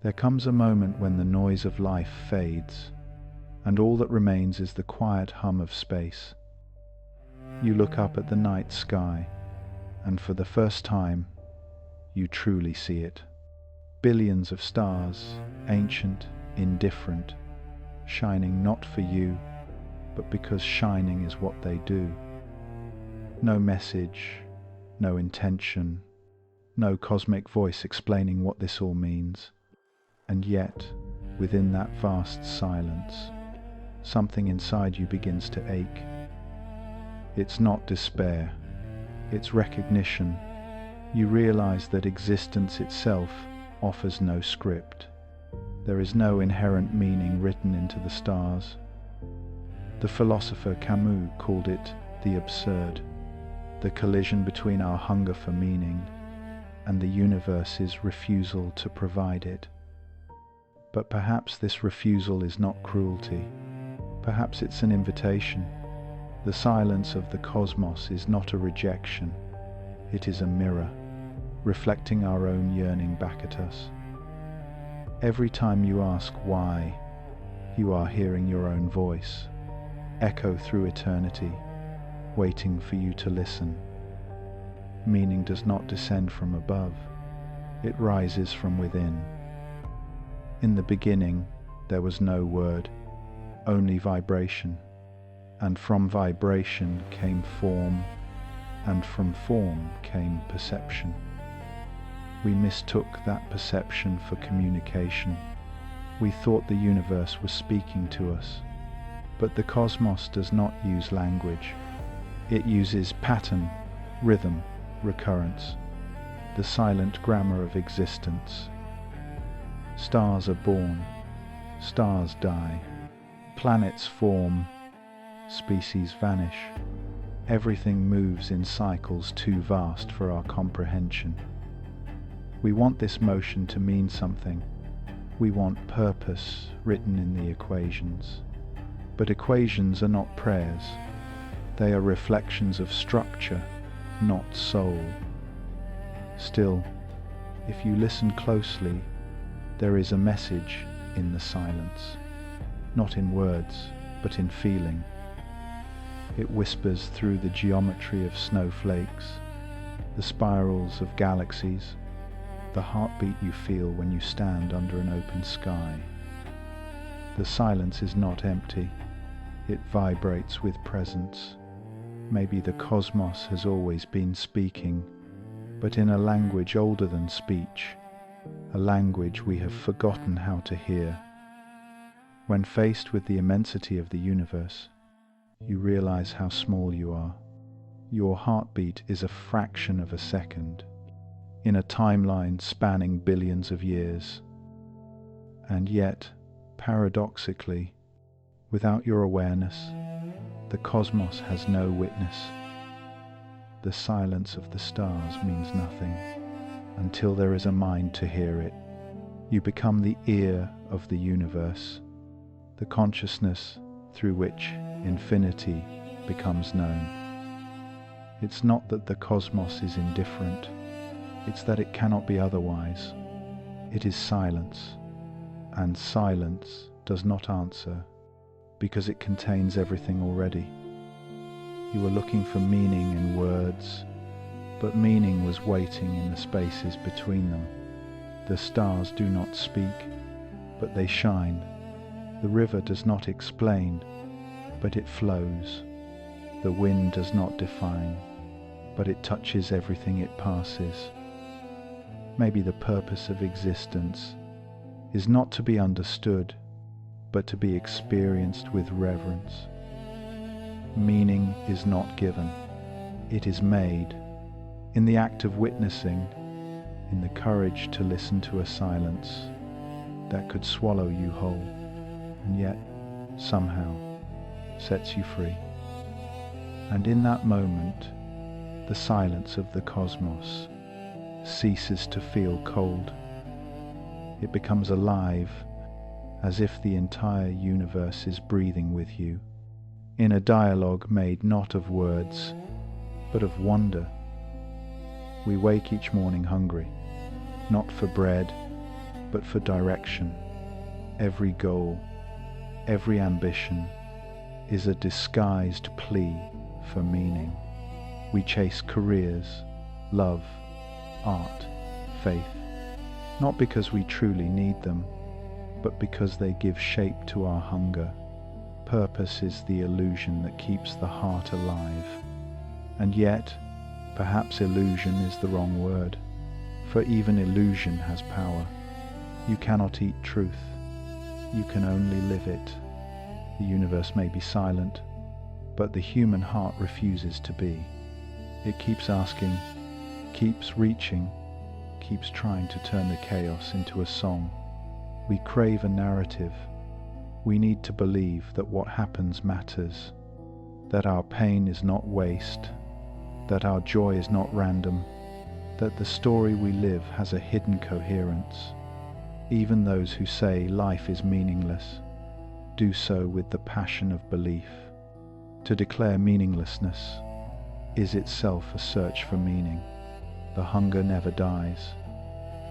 There comes a moment when the noise of life fades, and all that remains is the quiet hum of space. You look up at the night sky, and for the first time, you truly see it. Billions of stars, ancient, indifferent, shining not for you, but because shining is what they do. No message, no intention, no cosmic voice explaining what this all means. And yet, within that vast silence, something inside you begins to ache. It's not despair, it's recognition. You realize that existence itself offers no script. There is no inherent meaning written into the stars. The philosopher Camus called it the absurd, the collision between our hunger for meaning and the universe's refusal to provide it. But perhaps this refusal is not cruelty. Perhaps it's an invitation. The silence of the cosmos is not a rejection. It is a mirror, reflecting our own yearning back at us. Every time you ask why, you are hearing your own voice, echo through eternity, waiting for you to listen. Meaning does not descend from above. It rises from within. In the beginning, there was no word, only vibration, and from vibration came form, and from form came perception. We mistook that perception for communication. We thought the universe was speaking to us, but the cosmos does not use language. It uses pattern, rhythm, recurrence, the silent grammar of existence. Stars are born, stars die, planets form, species vanish. Everything moves in cycles too vast for our comprehension. We want this motion to mean something. We want purpose written in the equations. But equations are not prayers. They are reflections of structure, not soul. Still, if you listen closely, there is a message in the silence, not in words, but in feeling. It whispers through the geometry of snowflakes, the spirals of galaxies, the heartbeat you feel when you stand under an open sky. The silence is not empty, it vibrates with presence. Maybe the cosmos has always been speaking, but in a language older than speech, a language we have forgotten how to hear. When faced with the immensity of the universe, you realize how small you are. Your heartbeat is a fraction of a second, in a timeline spanning billions of years. And yet, paradoxically, without your awareness, the cosmos has no witness. The silence of the stars means nothing until there is a mind to hear it. You become the ear of the universe, the consciousness through which infinity becomes known. It's not that the cosmos is indifferent, it's that it cannot be otherwise. It is silence, and silence does not answer, because it contains everything already. You were looking for meaning in words, but meaning was waiting in the spaces between them. The stars do not speak, but they shine. The river does not explain, but it flows. The wind does not define, but it touches everything it passes. Maybe the purpose of existence is not to be understood, but to be experienced with reverence. Meaning is not given, it is made, in the act of witnessing, in the courage to listen to a silence that could swallow you whole, and yet, somehow, sets you free. And in that moment, the silence of the cosmos ceases to feel cold. It becomes alive, as if the entire universe is breathing with you, in a dialogue made not of words, but of wonder. We wake each morning hungry, not for bread, but for direction. Every goal, every ambition is a disguised plea for meaning. We chase careers, love, art, faith, not because we truly need them, but because they give shape to our hunger. Purpose is the illusion that keeps the heart alive. And yet, perhaps illusion is the wrong word, for even illusion has power. You cannot eat truth, you can only live it. The universe may be silent, but the human heart refuses to be. It keeps asking, keeps reaching, keeps trying to turn the chaos into a song. We crave a narrative. We need to believe that what happens matters, that our pain is not waste, that our joy is not random, that the story we live has a hidden coherence. Even those who say life is meaningless do so with the passion of belief. To declare meaninglessness is itself a search for meaning. The hunger never dies.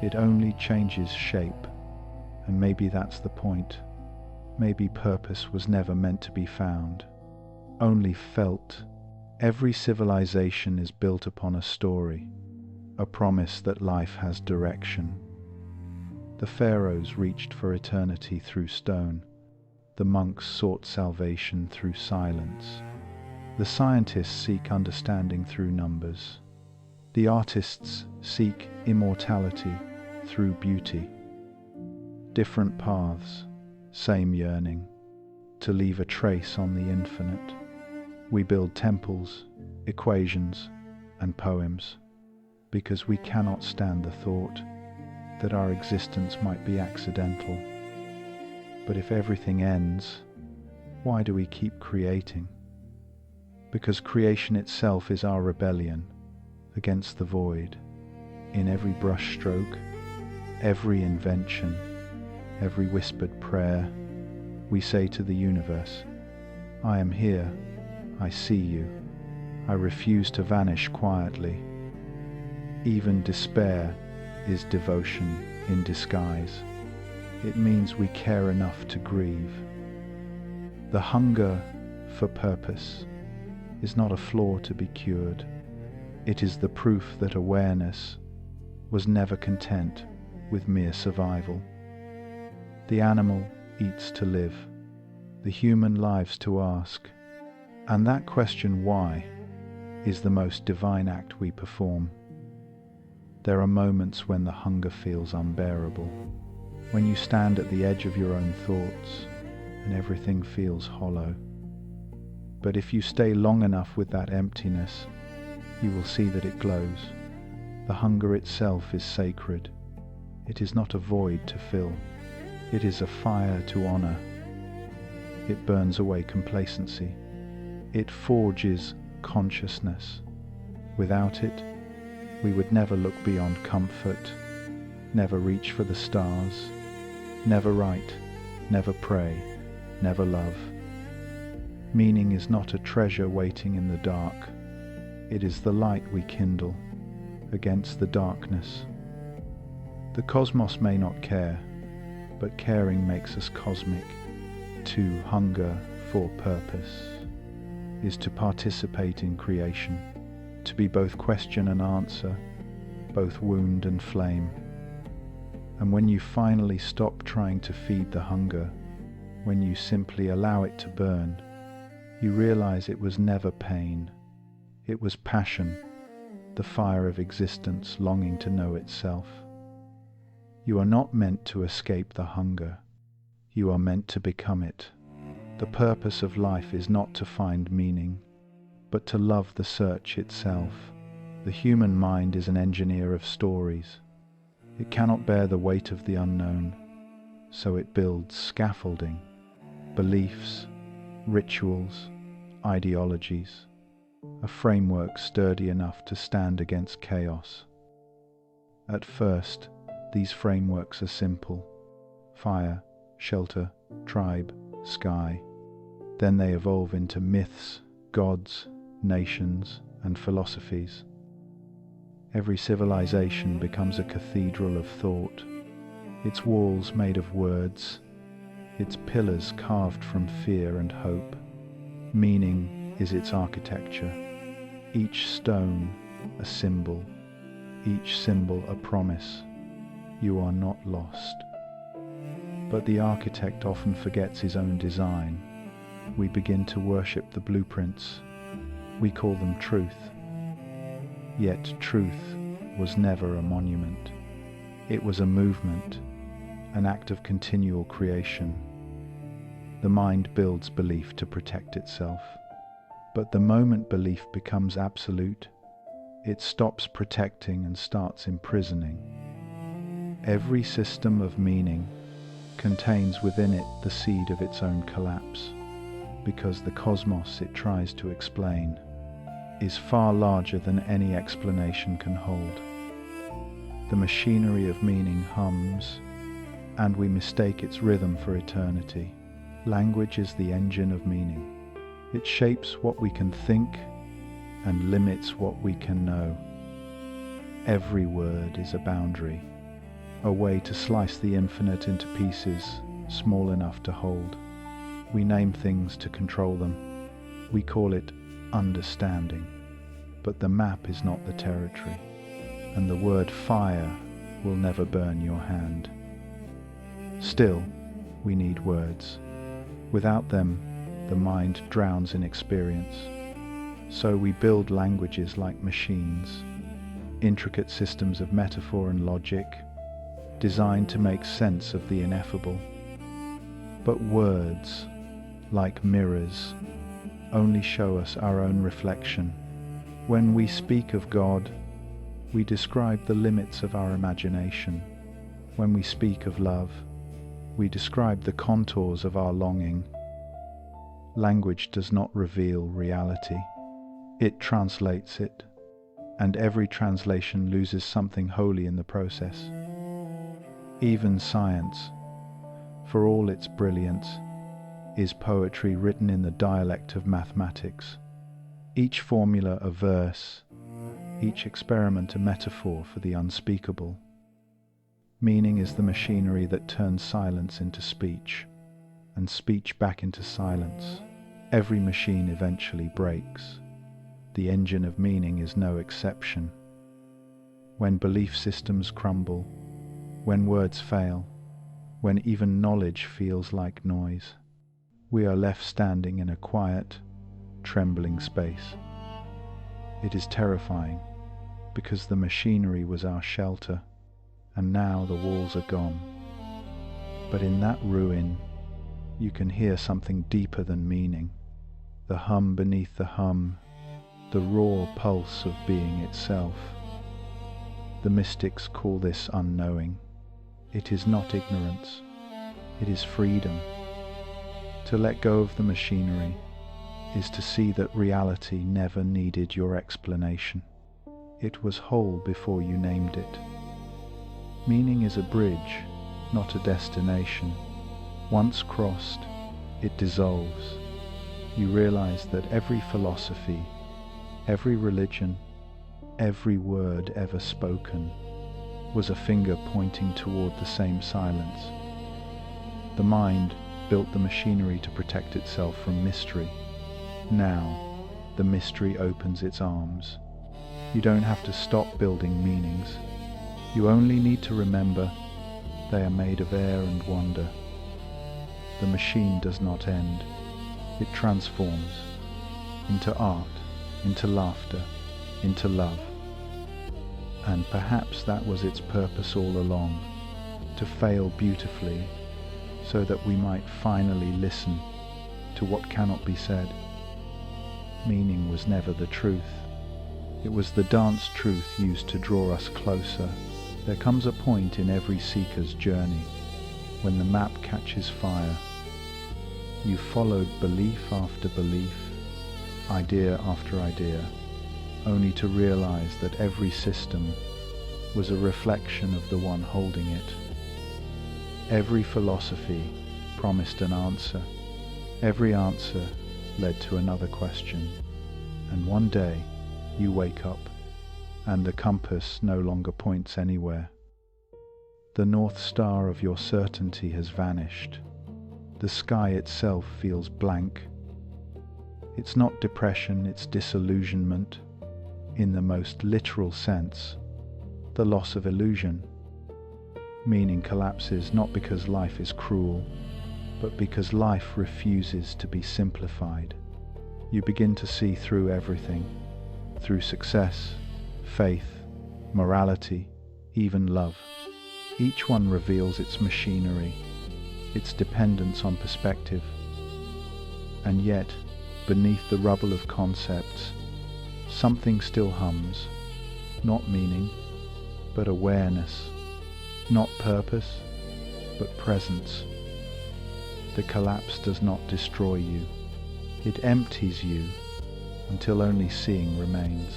It only changes shape. And maybe that's the point. Maybe purpose was never meant to be found, only felt. Every civilization is built upon a story, a promise that life has direction. The pharaohs reached for eternity through stone. The monks sought salvation through silence. The scientists seek understanding through numbers. The artists seek immortality through beauty. Different paths, same yearning, to leave a trace on the infinite. We build temples, equations, and poems because we cannot stand the thought that our existence might be accidental. But if everything ends, why do we keep creating? Because creation itself is our rebellion against the void. In every brushstroke, every invention, every whispered prayer, we say to the universe, I am here, I see you, I refuse to vanish quietly. Even despair is devotion in disguise. It means we care enough to grieve. The hunger for purpose is not a flaw to be cured. It is the proof that awareness was never content with mere survival. The animal eats to live, the human lives to ask, and that question why is the most divine act we perform. There are moments when the hunger feels unbearable, when you stand at the edge of your own thoughts and everything feels hollow. But if you stay long enough with that emptiness, you will see that it glows. The hunger itself is sacred. It is not a void to fill. It is a fire to honor. It burns away complacency. It forges consciousness. Without it, we would never look beyond comfort, never reach for the stars, never write, never pray, never love. Meaning is not a treasure waiting in the dark. It is the light we kindle against the darkness. The cosmos may not care, but caring makes us cosmic. To hunger for purpose is to participate in creation, to be both question and answer, both wound and flame. And when you finally stop trying to feed the hunger, when you simply allow it to burn, you realize it was never pain. It was passion, the fire of existence longing to know itself. You are not meant to escape the hunger. You are meant to become it. The purpose of life is not to find meaning, but to love the search itself. The human mind is an engineer of stories. It cannot bear the weight of the unknown, so it builds scaffolding, beliefs, rituals, ideologies, a framework sturdy enough to stand against chaos. At first, these frameworks are simple: fire, shelter, tribe, sky. Then they evolve into myths, gods, nations, and philosophies. Every civilization becomes a cathedral of thought. its walls made of words, its pillars carved from fear and hope. Meaning is its architecture, each stone a symbol, each symbol a promise. You are not lost. But the architect often forgets his own design. We begin to worship the blueprints. We call them truth. Yet truth was never a monument. It was a movement, an act of continual creation. The mind builds belief to protect itself. But the moment belief becomes absolute, it stops protecting and starts imprisoning. Every system of meaning contains within it the seed of its own collapse, because the cosmos it tries to explain is far larger than any explanation can hold. The machinery of meaning hums, and we mistake its rhythm for eternity. Language is the engine of meaning. It shapes what we can think and limits what we can know. Every word is a boundary, a way to slice the infinite into pieces small enough to hold. We name things to control them. We call it understanding. But the map is not the territory, and the word fire will never burn your hand. Still, we need words. Without them, the mind drowns in experience. So we build languages like machines, intricate systems of metaphor and logic, designed to make sense of the ineffable. But words, like mirrors, only show us our own reflection. When we speak of God, we describe the limits of our imagination. When we speak of love, we describe the contours of our longing. Language does not reveal reality. It translates it, and every translation loses something holy in the process. Even science, for all its brilliance, is poetry written in the dialect of mathematics. Each formula a verse, each experiment a metaphor for the unspeakable. Meaning is the machinery that turns silence into speech, and speech back into silence. Every machine eventually breaks. The engine of meaning is no exception. When belief systems crumble, when words fail, when even knowledge feels like noise, we are left standing in a quiet, trembling space. It is terrifying, because the machinery was our shelter, and now the walls are gone. But in that ruin, you can hear something deeper than meaning, the hum beneath the hum, the raw pulse of being itself. The mystics call this unknowing. It is not ignorance, it is freedom. To let go of the machinery is to see that reality never needed your explanation. It was whole before you named it. Meaning is a bridge, not a destination. Once crossed, it dissolves. You realize that every philosophy, every religion, every word ever spoken was a finger pointing toward the same silence. The mind built the machinery to protect itself from mystery. Now, the mystery opens its arms. You don't have to stop building meanings. You only need to remember they are made of air and wonder. The machine does not end. It transforms into art, into laughter, into love. And perhaps that was its purpose all along, to fail beautifully, so that we might finally listen to what cannot be said. Meaning was never the truth. It was the dance truth used to draw us closer. There comes a point in every seeker's journey when the map catches fire. You followed belief after belief, idea after idea, only to realize that every system was a reflection of the one holding it. Every philosophy promised an answer. Every answer led to another question. And one day you wake up and the compass no longer points anywhere. The North Star of your certainty has vanished. The sky itself feels blank. It's not depression, it's disillusionment, in the most literal sense, the loss of illusion. Meaning collapses not because life is cruel, but because life refuses to be simplified. You begin to see through everything, through success, faith, morality, even love. Each one reveals its machinery, its dependence on perspective. And yet, beneath the rubble of concepts, something still hums, not meaning, but awareness, not purpose, but presence. The collapse does not destroy you. It empties you until only seeing remains.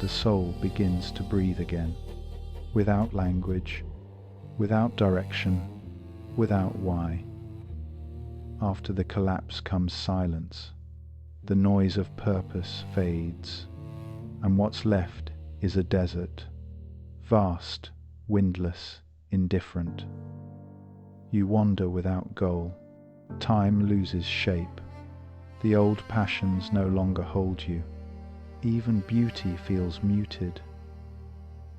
The soul begins to breathe again, without language, without direction, without why. After the collapse comes silence. The noise of purpose fades, and what's left is a desert, vast, windless, indifferent. You wander without goal. Time loses shape. The old passions no longer hold you. Even beauty feels muted.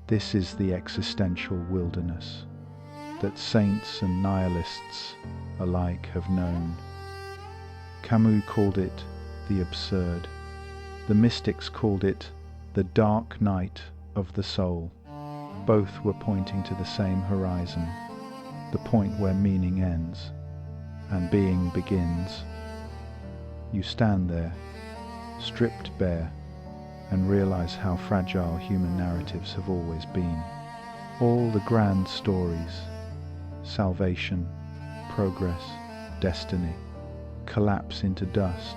This is the existential wilderness that saints and nihilists alike have known. Camus called it the absurd. The mystics called it the dark night of the soul. Both were pointing to the same horizon, the point where meaning ends and being begins. You stand there, stripped bare, and realize how fragile human narratives have always been. All the grand stories, salvation, progress, destiny, collapse into dust.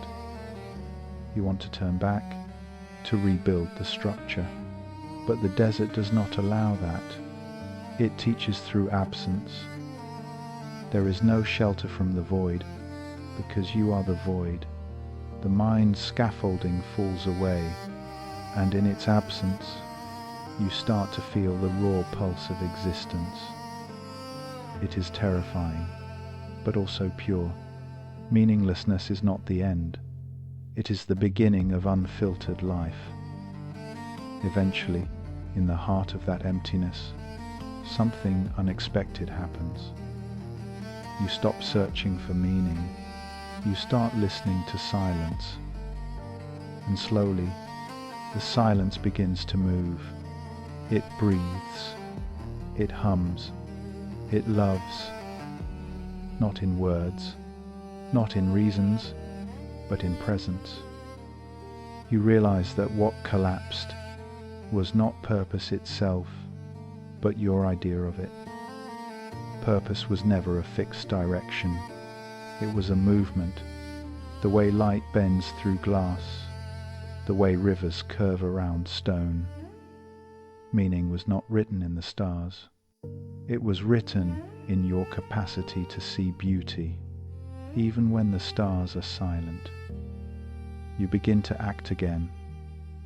You want to turn back, to rebuild the structure. But the desert does not allow that. It teaches through absence. There is no shelter from the void, because you are the void. The mind's scaffolding falls away, and in its absence, you start to feel the raw pulse of existence. It is terrifying, but also pure. Meaninglessness is not the end. It is the beginning of unfiltered life. Eventually, in the heart of that emptiness, something unexpected happens. You stop searching for meaning. You start listening to silence. And slowly, the silence begins to move. It breathes. It hums. It loves. Not in words, not in reasons, but in presence. You realize that what collapsed was not purpose itself, but your idea of it. Purpose was never a fixed direction. It was a movement, the way light bends through glass, the way rivers curve around stone. Meaning was not written in the stars. It was written in your capacity to see beauty, even when the stars are silent. You begin to act again,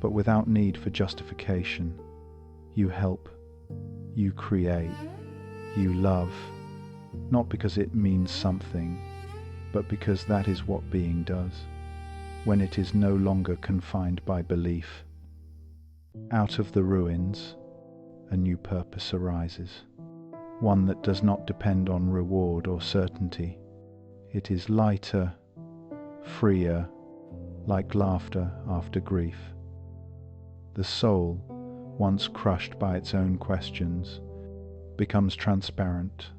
but without need for justification. You help, you create, you love, not because it means something, but because that is what being does, when it is no longer confined by belief. Out of the ruins, a new purpose arises, one that does not depend on reward or certainty. It is lighter, freer, like laughter after grief. The soul, once crushed by its own questions, becomes transparent,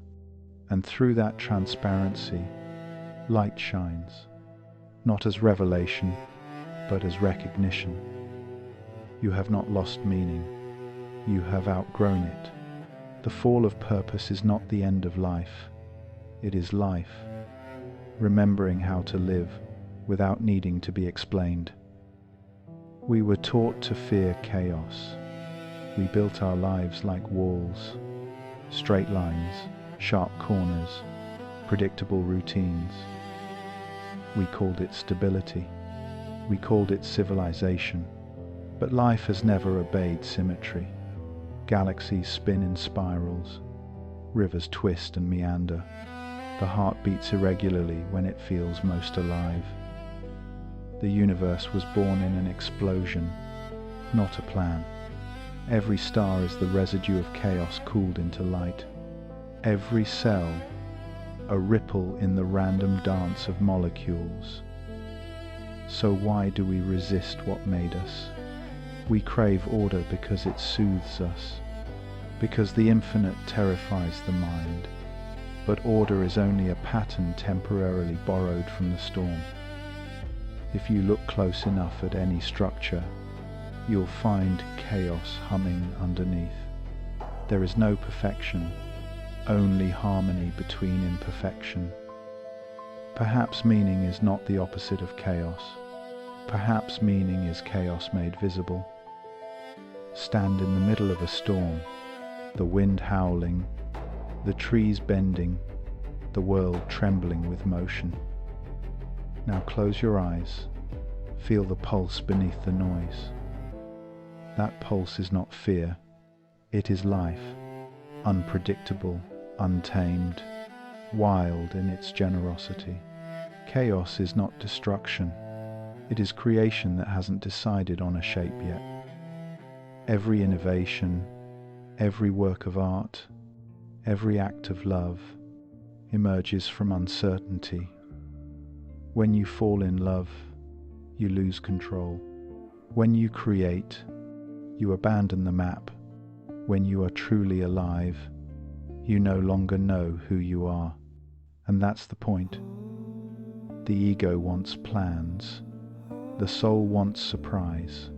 and through that transparency, light shines, not as revelation, but as recognition. You have not lost meaning, you have outgrown it. The fall of purpose is not the end of life, it is life, remembering how to live without needing to be explained. We were taught to fear chaos. We built our lives like walls, straight lines, sharp corners, predictable routines. We called it stability. We called it civilization. But life has never obeyed symmetry. Galaxies spin in spirals. Rivers twist and meander. The heart beats irregularly when it feels most alive. The universe was born in an explosion, not a plan. Every star is the residue of chaos cooled into light. Every cell, a ripple in the random dance of molecules. So why do we resist what made us? We crave order because it soothes us, because the infinite terrifies the mind. But order is only a pattern temporarily borrowed from the storm. If you look close enough at any structure, you'll find chaos humming underneath. There is no perfection, only harmony between imperfection. Perhaps meaning is not the opposite of chaos. Perhaps meaning is chaos made visible. Stand in the middle of a storm, the wind howling, the trees bending, the world trembling with motion. Now close your eyes, feel the pulse beneath the noise. That pulse is not fear, it is life, unpredictable, untamed, wild in its generosity. Chaos is not destruction, it is creation that hasn't decided on a shape yet. Every innovation, every work of art, every act of love emerges from uncertainty. When you fall in love, you lose control. When you create, you abandon the map. When you are truly alive, you no longer know who you are. And that's the point. The ego wants plans. The soul wants surprise.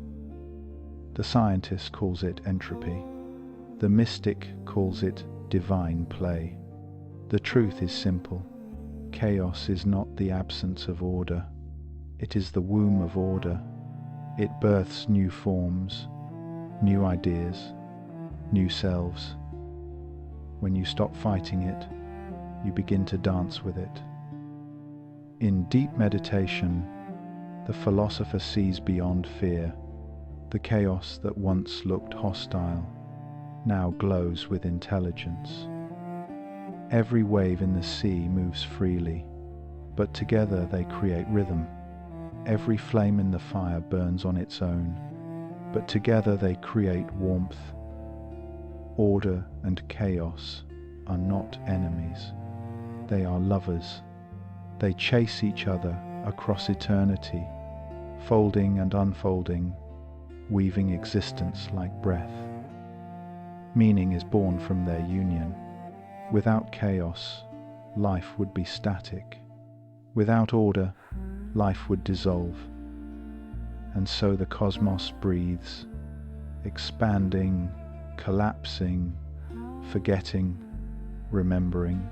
The scientist calls it entropy. The mystic calls it divine play. The truth is simple. Chaos is not the absence of order. It is the womb of order. It births new forms, new ideas, new selves. When you stop fighting it, you begin to dance with it. In deep meditation, the philosopher sees beyond fear. The chaos that once looked hostile now glows with intelligence. Every wave in the sea moves freely, but together they create rhythm. Every flame in the fire burns on its own, but together they create warmth. Order and chaos are not enemies. They are lovers. They chase each other across eternity, folding and unfolding, weaving existence like breath. Meaning is born from their union. Without chaos, life would be static. Without order, life would dissolve. And so the cosmos breathes, expanding, collapsing, forgetting, remembering,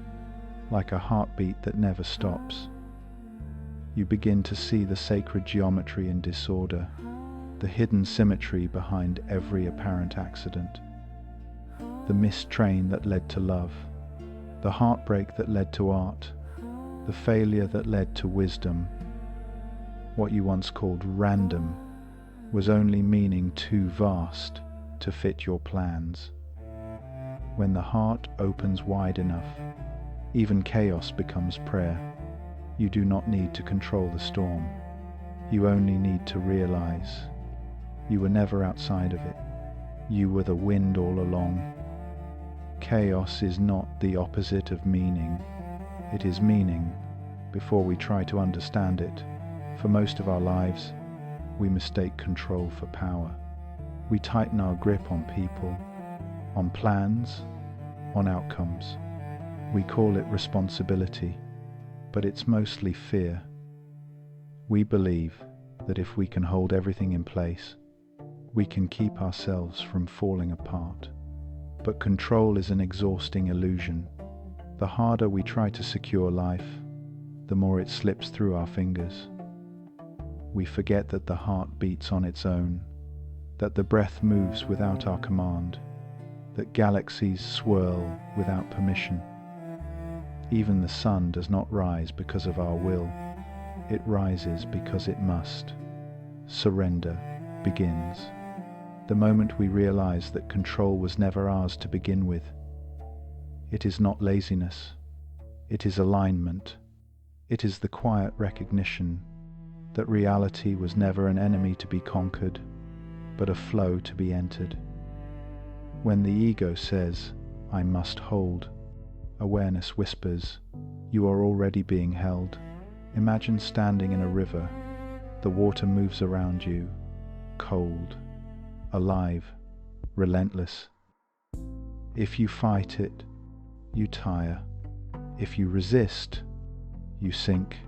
like a heartbeat that never stops. You begin to see the sacred geometry in disorder, the hidden symmetry behind every apparent accident. The missed train that led to love, the heartbreak that led to art, the failure that led to wisdom. What you once called random was only meaning too vast to fit your plans. When the heart opens wide enough, even chaos becomes prayer. You do not need to control the storm. You only need to realize you were never outside of it. You were the wind all along. Chaos is not the opposite of meaning. It is meaning before we try to understand it. For most of our lives, we mistake control for power. We tighten our grip on people, on plans, on outcomes. We call it responsibility, but it's mostly fear. We believe that if we can hold everything in place, we can keep ourselves from falling apart. But control is an exhausting illusion. The harder we try to secure life, the more it slips through our fingers. We forget that the heart beats on its own, that the breath moves without our command, that galaxies swirl without permission. Even the sun does not rise because of our will. It rises because it must. Surrender begins the moment we realize that control was never ours to begin with. It is not laziness. It is alignment. It is the quiet recognition that reality was never an enemy to be conquered, but a flow to be entered. When the ego says, "I must hold," awareness whispers, "You are already being held." Imagine standing in a river. The water moves around you, cold, alive, relentless. If you fight it, you tire. If you resist, you sink.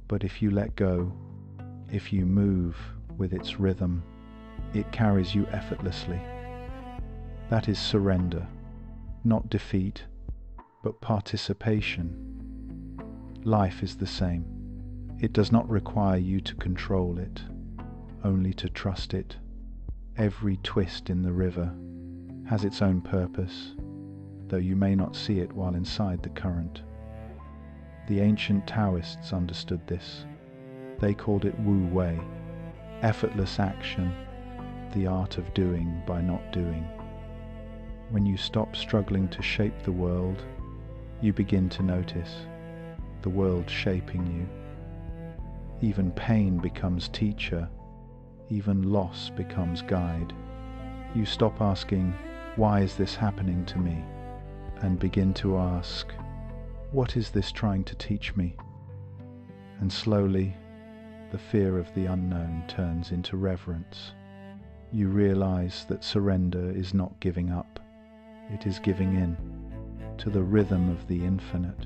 But if you let go, if you move with its rhythm, it carries you effortlessly. That is surrender, not defeat, but participation. Life is the same. It does not require you to control it, only to trust it. Every twist in the river has its own purpose, though you may not see it while inside the current. The ancient Taoists understood this. They called it Wu Wei, effortless action, the art of doing by not doing. When you stop struggling to shape the world, you begin to notice the world shaping you. Even pain becomes teacher, even loss becomes guide. You stop asking, "Why is this happening to me?" and begin to ask, "What is this trying to teach me?" And slowly, the fear of the unknown turns into reverence. You realize that surrender is not giving up, it is giving in to the rhythm of the infinite.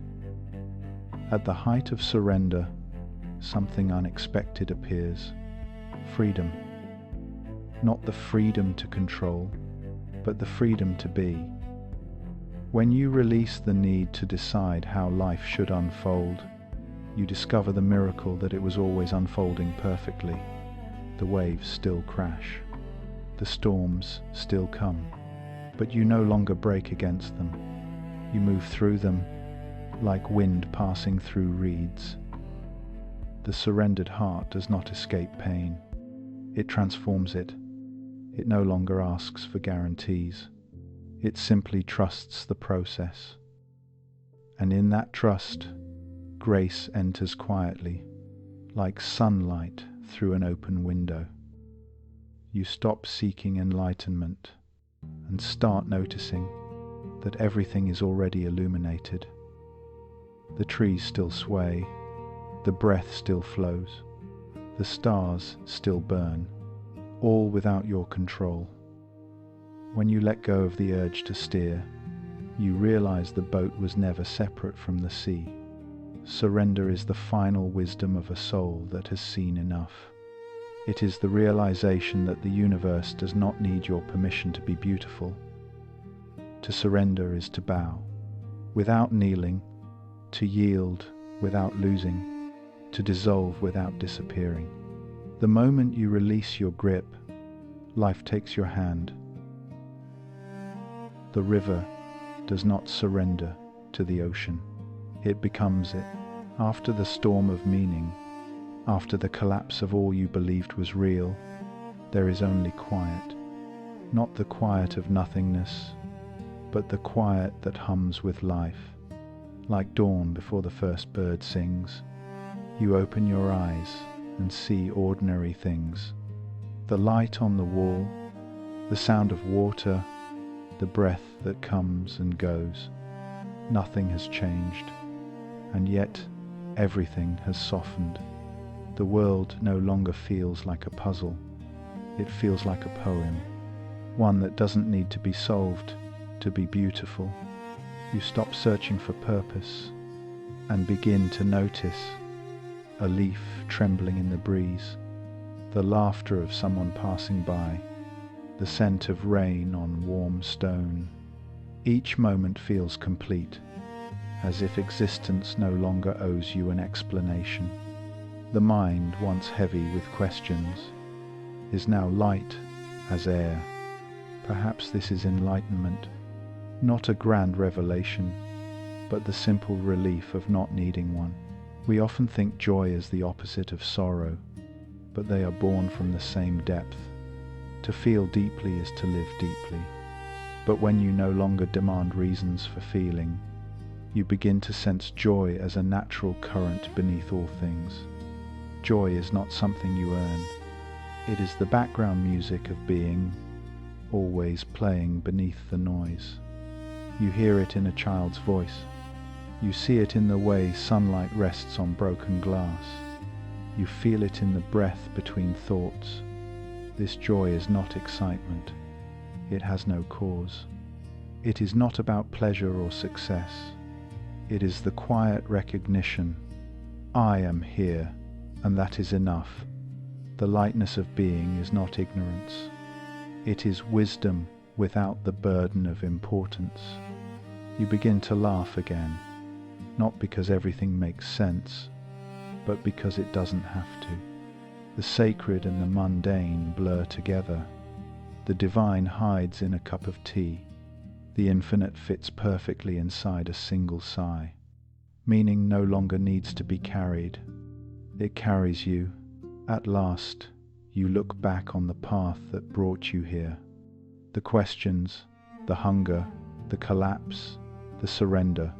At the height of surrender, something unexpected appears: freedom. Not the freedom to control, but the freedom to be. When you release the need to decide how life should unfold, you discover the miracle that it was always unfolding perfectly. The waves still crash. The storms still come, but you no longer break against them. You move through them like wind passing through reeds. The surrendered heart does not escape pain. It transforms it. It no longer asks for guarantees. It simply trusts the process. And in that trust, grace enters quietly, like sunlight through an open window. You stop seeking enlightenment and start noticing that everything is already illuminated. The trees still sway, the breath still flows, the stars still burn, all without your control. When you let go of the urge to steer, you realize the boat was never separate from the sea. Surrender is the final wisdom of a soul that has seen enough. It is the realization that the universe does not need your permission to be beautiful. To surrender is to bow, without kneeling, to yield without losing, to dissolve without disappearing. The moment you release your grip, life takes your hand. The river does not surrender to the ocean. It becomes it. After the storm of meaning, after the collapse of all you believed was real, there is only quiet. Not the quiet of nothingness, but the quiet that hums with life. Like dawn before the first bird sings, you open your eyes and see ordinary things. The light on the wall, the sound of water, the breath that comes and goes. Nothing has changed, and yet everything has softened. The world no longer feels like a puzzle. It feels like a poem, one that doesn't need to be solved to be beautiful. You stop searching for purpose and begin to notice a leaf trembling in the breeze, the laughter of someone passing by, the scent of rain on warm stone. Each moment feels complete, as if existence no longer owes you an explanation. The mind, once heavy with questions, is now light as air. Perhaps this is enlightenment, not a grand revelation, but the simple relief of not needing one. We often think joy is the opposite of sorrow, but they are born from the same depth. To feel deeply is to live deeply. But when you no longer demand reasons for feeling, you begin to sense joy as a natural current beneath all things. Joy is not something you earn. It is the background music of being, always playing beneath the noise. You hear it in a child's voice. You see it in the way sunlight rests on broken glass. You feel it in the breath between thoughts. This joy is not excitement. It has no cause. It is not about pleasure or success. It is the quiet recognition, I am here, and that is enough. The lightness of being is not ignorance. It is wisdom without the burden of importance. You begin to laugh again, not because everything makes sense, but because it doesn't have to. The sacred and the mundane blur together. The divine hides in a cup of tea. The infinite fits perfectly inside a single sigh. Meaning no longer needs to be carried. It carries you. At last, you look back on the path that brought you here. The questions, the hunger, the collapse, the surrender,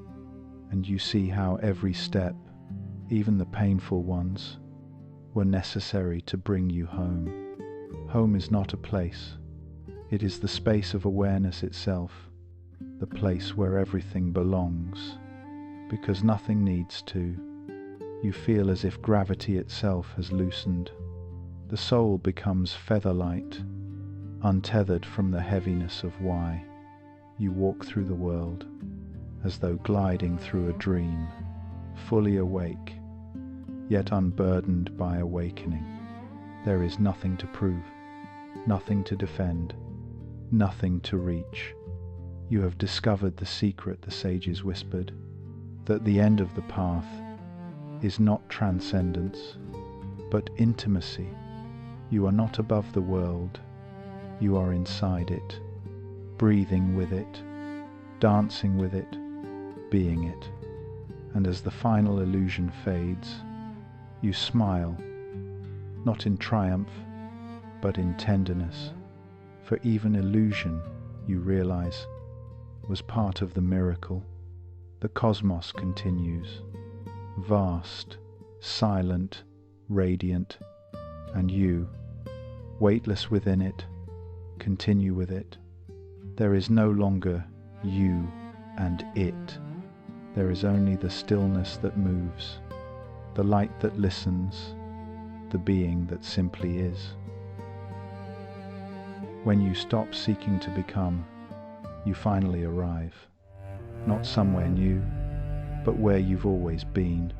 and you see how every step, even the painful ones, were necessary to bring you home. Home is not a place. It is the space of awareness itself, the place where everything belongs, because nothing needs to. You feel as if gravity itself has loosened. The soul becomes feather-light, untethered from the heaviness of why. You walk through the world, as though gliding through a dream, fully awake, yet unburdened by awakening. There is nothing to prove, nothing to defend, nothing to reach. You have discovered the secret the sages whispered, that the end of the path is not transcendence, but intimacy. You are not above the world, you are inside it, breathing with it, dancing with it, being it. And as the final illusion fades, you smile, not in triumph, but in tenderness, for even illusion, you realize, was part of the miracle. The cosmos continues, vast, silent, radiant, and you, weightless within it, continue with it. There is no longer you and it. There is only the stillness that moves, the light that listens, the being that simply is. When you stop seeking to become, you finally arrive, not somewhere new, but where you've always been.